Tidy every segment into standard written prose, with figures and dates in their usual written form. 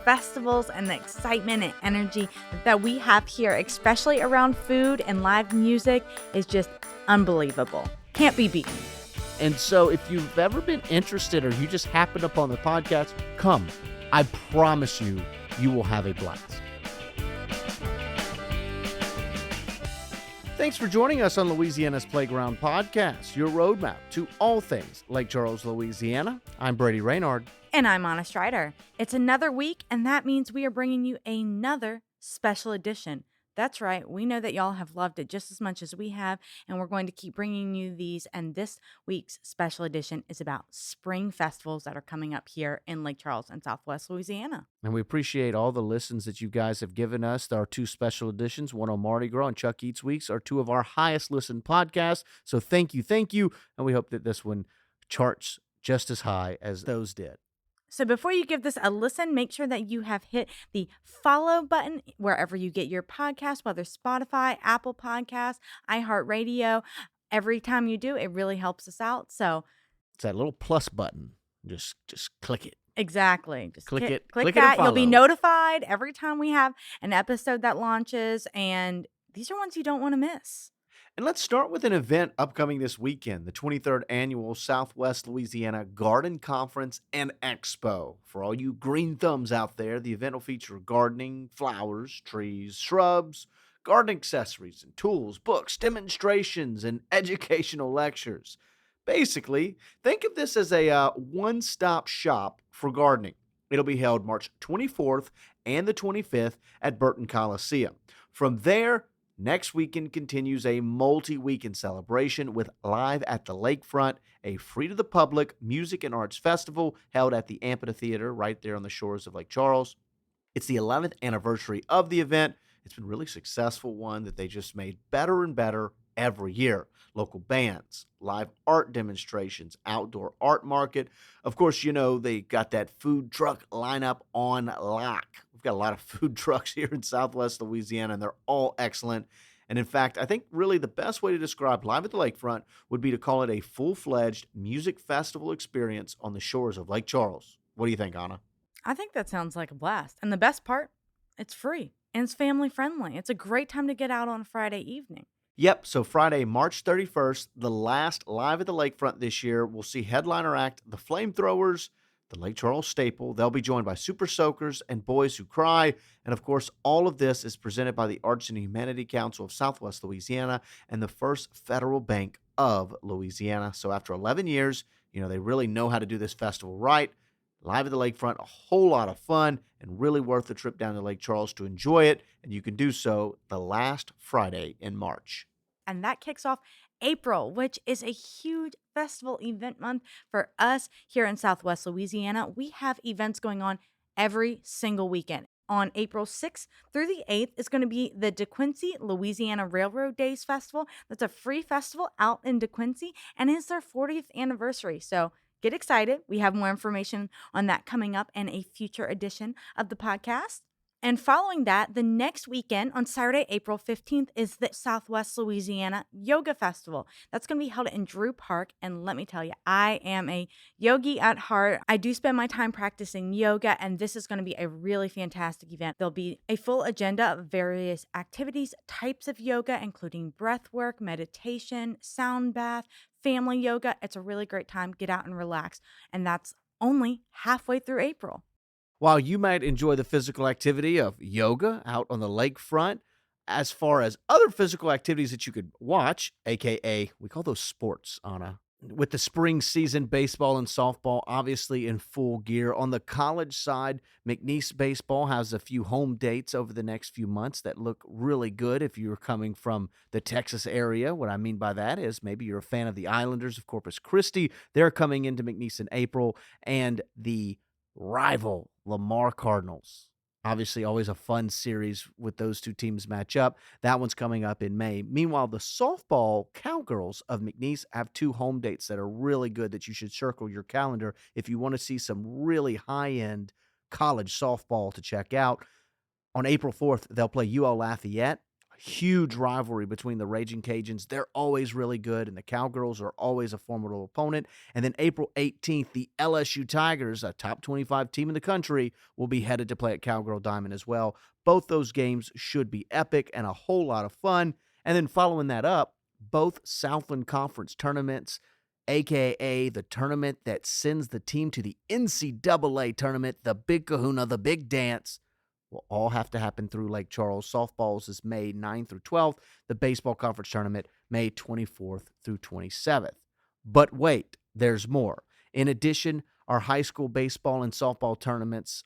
festivals and the excitement and energy that we have here, especially around food and live music, is just unbelievable. Can't be beaten. And so if you've ever been interested or you just happened upon the podcast, come. I promise you, you will have a blast. Thanks for joining us on Louisiana's Playground Podcast, your roadmap to all things Lake Charles, Louisiana. I'm Brady Raynard. And I'm Anna Strider. It's another week, and that means we are bringing you another special edition. That's right. We know that y'all have loved it just as much as we have, and we're going to keep bringing you these. And this week's special edition is about spring festivals that are coming up here in Lake Charles and Southwest Louisiana. And we appreciate all the listens that you guys have given us. Our two special editions, one on Mardi Gras and Chuck Eats Weeks, are two of our highest listened podcasts. So thank you. And we hope that this one charts just as high as those did. So before you give this a listen, make sure that you have hit the follow button wherever you get your podcast, whether Spotify, Apple Podcasts, iHeartRadio. Every time you do, it really helps us out. So it's that little plus button. Just click it. Exactly. Just click it. Click that. You'll be notified every time we have an episode that launches. And these are ones you don't want to miss. And let's start with an event upcoming this weekend, the 23rd Annual Southwest Louisiana Garden Conference and Expo. For all you green thumbs out there, the event will feature gardening, flowers, trees, shrubs, garden accessories and tools, books, demonstrations, and educational lectures. Basically, think of this as a one-stop shop for gardening. It'll be held March 24th and the 25th at Burton Coliseum. From there, next weekend continues a multi-weekend celebration with Live at the Lakefront, a free-to-the-public music and arts festival held at the Amphitheater right there on the shores of Lake Charles. It's the 11th anniversary of the event. It's been a really successful one that they just made better and better every year. Local bands, live art demonstrations, outdoor art market. Of course, you know, they got that food truck lineup on lock. We've got a lot of food trucks here in Southwest Louisiana, and they're all excellent. And in fact, I think really the best way to describe Live at the Lakefront would be to call it a full-fledged music festival experience on the shores of Lake Charles. What do you think, Anna? I think that sounds like a blast. And the best part, it's free and it's family friendly. It's a great time to get out on a Friday evening. Yep, so Friday, March 31st, the last Live at the Lakefront this year, we'll see headliner act The Flamethrowers, the Lake Charles staple. They'll be joined by Super Soakers and Boys Who Cry. And of course, all of this is presented by the Arts and Humanity Council of Southwest Louisiana and the First Federal Bank of Louisiana. So after 11 years, you know, they really know how to do this festival right. Live at the Lakefront, a whole lot of fun and really worth the trip down to Lake Charles to enjoy it. And you can do so the last Friday in March. And that kicks off April, which is a huge festival event month for us here in Southwest Louisiana. We have events going on every single weekend. On April 6th through the 8th is going to be the DeQuincy Louisiana Railroad Days Festival. That's a free festival out in DeQuincy, and it's their 40th anniversary. So get excited. We have more information on that coming up in a future edition of the podcast. And following that, the next weekend on Saturday, April 15th, is the Southwest Louisiana Yoga Festival. That's going to be held in Drew Park. And let me tell you, I am a yogi at heart. I do spend my time practicing yoga, and this is going to be a really fantastic event. There'll be a full agenda of various activities, types of yoga, including breath work, meditation, sound bath, family yoga. It's a really great time. Get out and relax. And that's only halfway through April. While you might enjoy the physical activity of yoga out on the lakefront, as far as other physical activities that you could watch, aka we call those sports, Anna. With the spring season, baseball and softball obviously in full gear. On the college side, McNeese Baseball has a few home dates over the next few months that look really good if you're coming from the Texas area. What I mean by that is maybe you're a fan of the Islanders of Corpus Christi. They're coming into McNeese in April, and the rival Lamar Cardinals. Obviously, always a fun series with those two teams match up. That one's coming up in May. Meanwhile, the softball Cowgirls of McNeese have two home dates that are really good that you should circle your calendar if you want to see some really high-end college softball to check out. On April 4th, they'll play UL Lafayette. Huge rivalry between the Raging Cajuns. They're always really good, and the Cowgirls are always a formidable opponent. And then April 18th, the LSU Tigers, a top 25 team in the country, will be headed to play at Cowgirl Diamond as well. Both those games should be epic and a whole lot of fun. And then following that up, both Southland Conference tournaments, aka the tournament that sends the team to the NCAA tournament, the Big Kahuna, the Big Dance, will all have to happen through Lake Charles. Softballs is May 9th through 12th. The baseball conference tournament, May 24th through 27th. But wait, there's more. In addition, our high school baseball and softball tournaments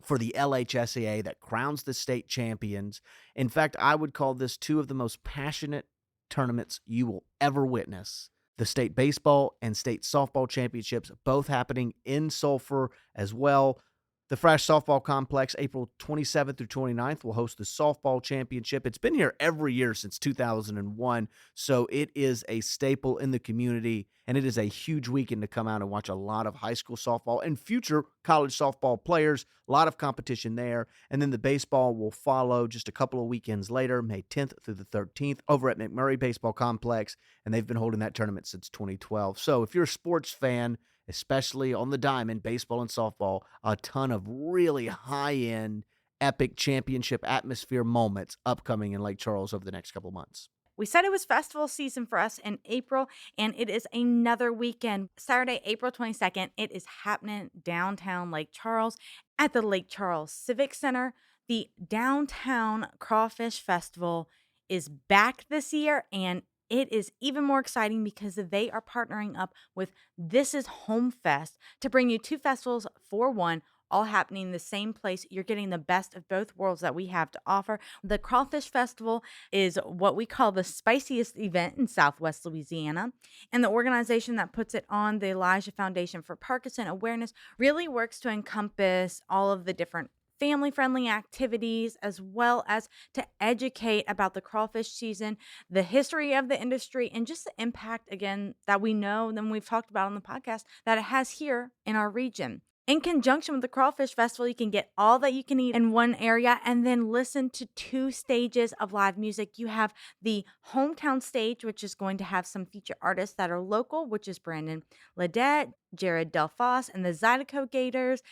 for the LHSAA that crowns the state champions. In fact, I would call this two of the most passionate tournaments you will ever witness. The state baseball and state softball championships, both happening in Sulphur as well. The Frash Softball Complex, April 27th through 29th, will host the softball championship. It's been here every year since 2001, so it is a staple in the community, and it is a huge weekend to come out and watch a lot of high school softball and future college softball players. A lot of competition there. And then the baseball will follow just a couple of weekends later, May 10th through the 13th, over at McMurray Baseball Complex, and they've been holding that tournament since 2012. So if you're a sports fan, especially on the diamond, baseball and softball, a ton of really high-end, epic championship atmosphere moments upcoming in Lake Charles over the next couple months. We said it was festival season for us in April, and it is another weekend. Saturday, April 22nd, it is happening downtown Lake Charles at the Lake Charles Civic Center. The Downtown Crawfish Festival is back this year, and it is even more exciting because they are partnering up with This Is Home Fest to bring you two festivals for one, all happening in the same place. You're getting the best of both worlds that we have to offer. The Crawfish Festival is what we call the spiciest event in Southwest Louisiana. And the organization that puts it on, the Elijah Foundation for Parkinson Awareness, really works to encompass all of the different family-friendly activities, as well as to educate about the crawfish season, the history of the industry, and just the impact, again, that we know and then we've talked about on the podcast that it has here in our region. In conjunction with the Crawfish Festival, you can get all that you can eat in one area and then listen to two stages of live music. You have the hometown stage, which is going to have some featured artists that are local, which is Brandon Ledette, Jared Delphos, and the Zydeco Gators,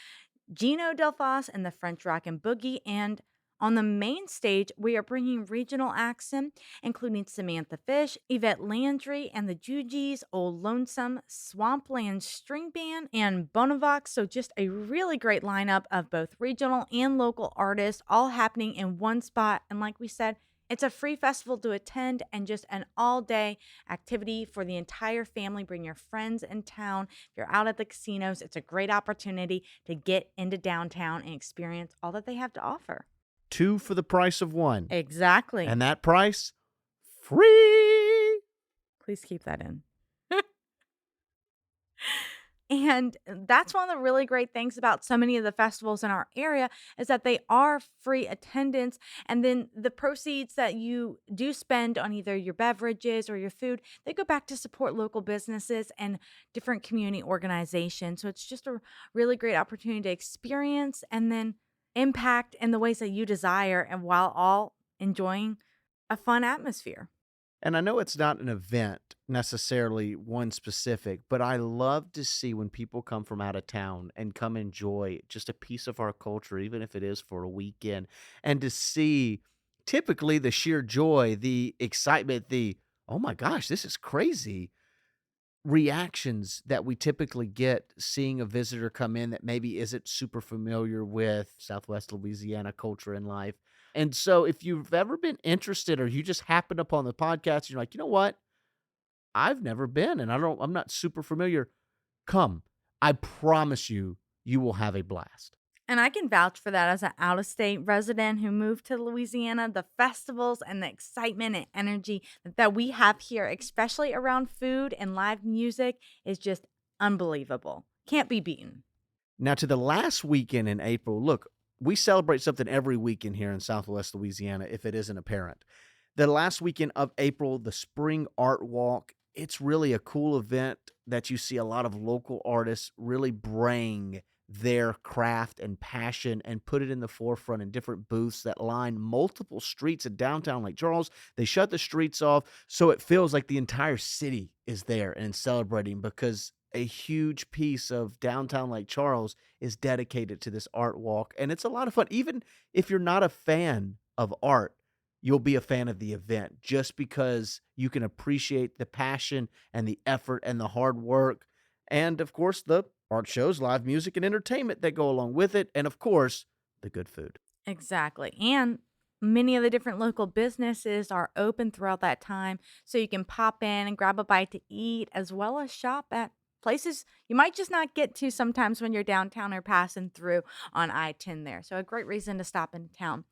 Gino Delphos and the French Rock and Boogie. And on the main stage, we are bringing regional acts in, including Samantha Fish, Yvette Landry, and the Juji's, Old Lonesome, Swampland String Band, and Bonavox. So just a really great lineup of both regional and local artists, all happening in one spot. And like we said, it's a free festival to attend and just an all-day activity for the entire family. Bring your friends in town. If you're out at the casinos, it's a great opportunity to get into downtown and experience all that they have to offer. Two for the price of one. Exactly. And that price, free. Please keep that in. And that's one of the really great things about so many of the festivals in our area is that they are free attendance. And then the proceeds that you do spend on either your beverages or your food, they go back to support local businesses and different community organizations. So it's just a really great opportunity to experience and then impact in the ways that you desire, and while all enjoying a fun atmosphere. And I know it's not an event necessarily one specific, but I love to see when people come from out of town and come enjoy just a piece of our culture, even if it is for a weekend, and to see typically the sheer joy, the excitement, the, oh my gosh, this is crazy reactions that we typically get seeing a visitor come in that maybe isn't super familiar with Southwest Louisiana culture and life. And so if you've ever been interested or you just happened upon the podcast, and you're like, you know what? I've never been and I'm not super familiar. Come. I promise you, you will have a blast. And I can vouch for that as an out-of-state resident who moved to Louisiana. The festivals and the excitement and energy that we have here, especially around food and live music, is just unbelievable. Can't be beaten. Now, to the last weekend in April, look, we celebrate something every weekend here in Southwest Louisiana, if it isn't apparent. The last weekend of April, the Spring Art Walk, it's really a cool event that you see a lot of local artists really bring their craft and passion and put it in the forefront in different booths that line multiple streets in downtown Lake Charles. They shut the streets off so it feels like the entire city is there and celebrating, because a huge piece of downtown Lake Charles is dedicated to this art walk. And it's a lot of fun. Even if you're not a fan of art, you'll be a fan of the event just because you can appreciate the passion and the effort and the hard work. And of course, the art shows, live music, and entertainment that go along with it. And of course, the good food. Exactly. And many of the different local businesses are open throughout that time. So you can pop in and grab a bite to eat, as well as shop at places you might just not get to sometimes when you're downtown or passing through on I-10 there. So a great reason to stop into town.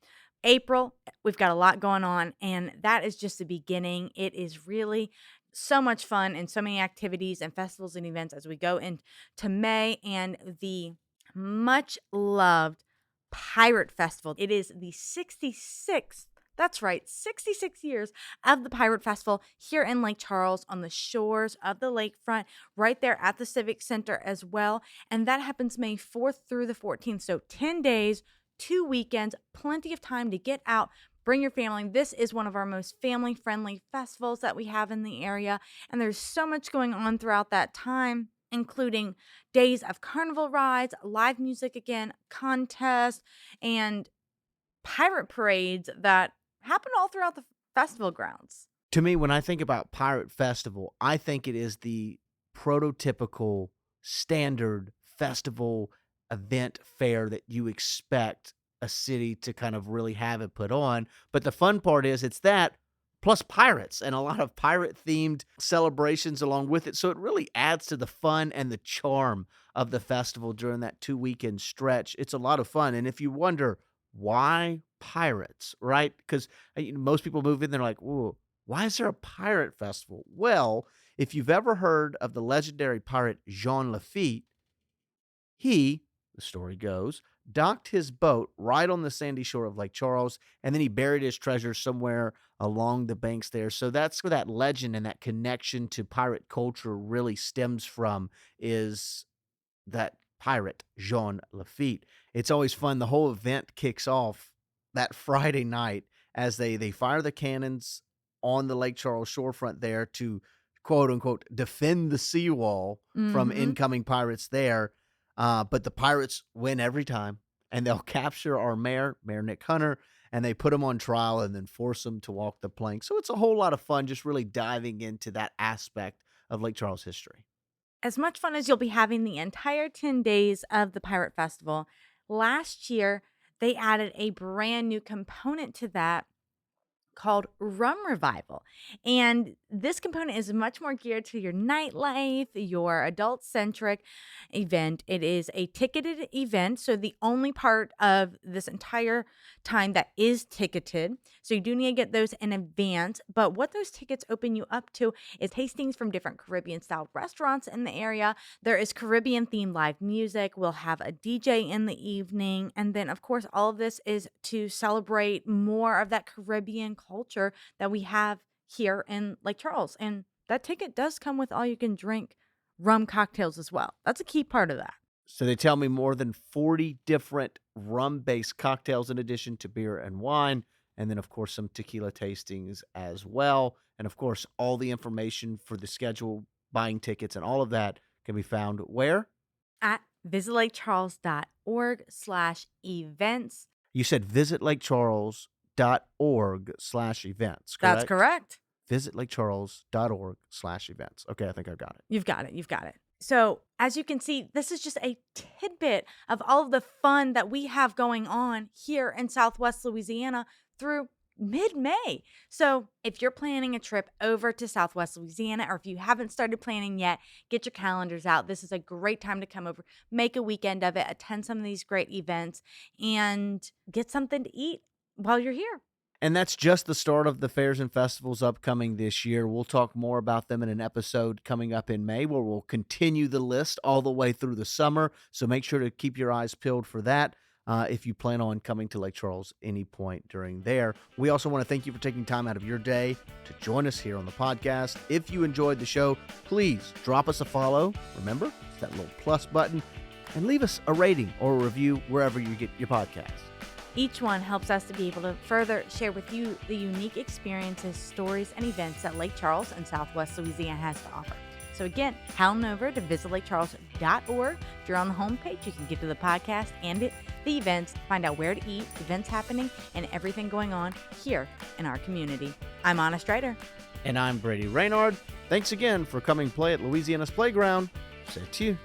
April, we've got a lot going on, and that is just the beginning. It is really so much fun and so many activities and festivals and events as we go into May and the much loved Pirate Festival. It is the 66th, that's right, 66 years of the Pirate Festival here in Lake Charles on the shores of the lakefront, right there at the Civic Center as well. And that happens May 4th through the 14th. So 10 days, 2 weekends, plenty of time to get out. Bring your family. This is one of our most family-friendly festivals that we have in the area. And there's so much going on throughout that time, including days of carnival rides, live music again, contests, and pirate parades that happen all throughout the festival grounds. To me, when I think about Pirate Festival, I think it is the prototypical standard festival event fair that you expect a city to kind of really have it put on. But the fun part is it's that plus pirates and a lot of pirate themed celebrations along with it. So it really adds to the fun and the charm of the festival during that 2 weekend stretch. It's a lot of fun. And if you wonder why pirates, right? Because most people move in, they're like, whoa, why is there a pirate festival? Well, if you've ever heard of the legendary pirate Jean Lafitte, he, the story goes, docked his boat right on the sandy shore of Lake Charles, and then he buried his treasure somewhere along the banks there. So that's where that legend and that connection to pirate culture really stems from, is that pirate, Jean Lafitte. It's always fun. The whole event kicks off that Friday night as they fire the cannons on the Lake Charles shorefront there to, quote unquote, defend the seawall from Mm-hmm. incoming pirates there. But the pirates win every time, and they'll capture our mayor, Mayor Nick Hunter, and they put him on trial and then force him to walk the plank. So it's a whole lot of fun just really diving into that aspect of Lake Charles history. As much fun as you'll be having the entire 10 days of the Pirate Festival, last year they added a brand new component to that called Rum Revival. And this component is much more geared to your nightlife, your adult centric event. It is a ticketed event. So the only part of this entire time that is ticketed. So you do need to get those in advance. But what those tickets open you up to is tastings from different Caribbean style restaurants in the area. There is Caribbean themed live music. We'll have a DJ in the evening. And then, of course, all of this is to celebrate more of that Caribbean culture that we have here in Lake Charles. And that ticket does come with all you can drink rum cocktails as well. That's a key part of that. So they tell me more than 40 different rum-based cocktails in addition to beer and wine, and then, of course, some tequila tastings as well. And, of course, all the information for the schedule, buying tickets, and all of that can be found where? At visitlakecharles.org/events. You said visitlakecharles.org/events, That's correct? correct. Visitlakecharles.org/events. Okay, I think I got it. You've got it. You've got it. So, as you can see, this is just a tidbit of all of the fun that we have going on here in Southwest Louisiana through mid-May. So, if you're planning a trip over to Southwest Louisiana, or if you haven't started planning yet, get your calendars out. This is a great time to come over, make a weekend of it, attend some of these great events, and get something to eat while you're here. And that's just the start of the fairs and festivals upcoming this year. We'll talk more about them in an episode coming up in May, where we'll continue the list all the way through the summer. So make sure to keep your eyes peeled for that if you plan on coming to Lake Charles any point during there. We also want to thank you for taking time out of your day to join us here on the podcast. If you enjoyed the show, please drop us a follow. Remember, it's that little plus button. and leave us a rating or a review wherever you get your podcasts. Each one helps us to be able to further share with you the unique experiences, stories, and events that Lake Charles and Southwest Louisiana has to offer. So again, head on over to visitlakecharles.org. If you're on the homepage, you can get to the podcast and the events, find out where to eat, events happening, and everything going on here in our community. I'm Anna Strider. And I'm Brady Reynard. Thanks again for coming play at Louisiana's Playground. Say to you.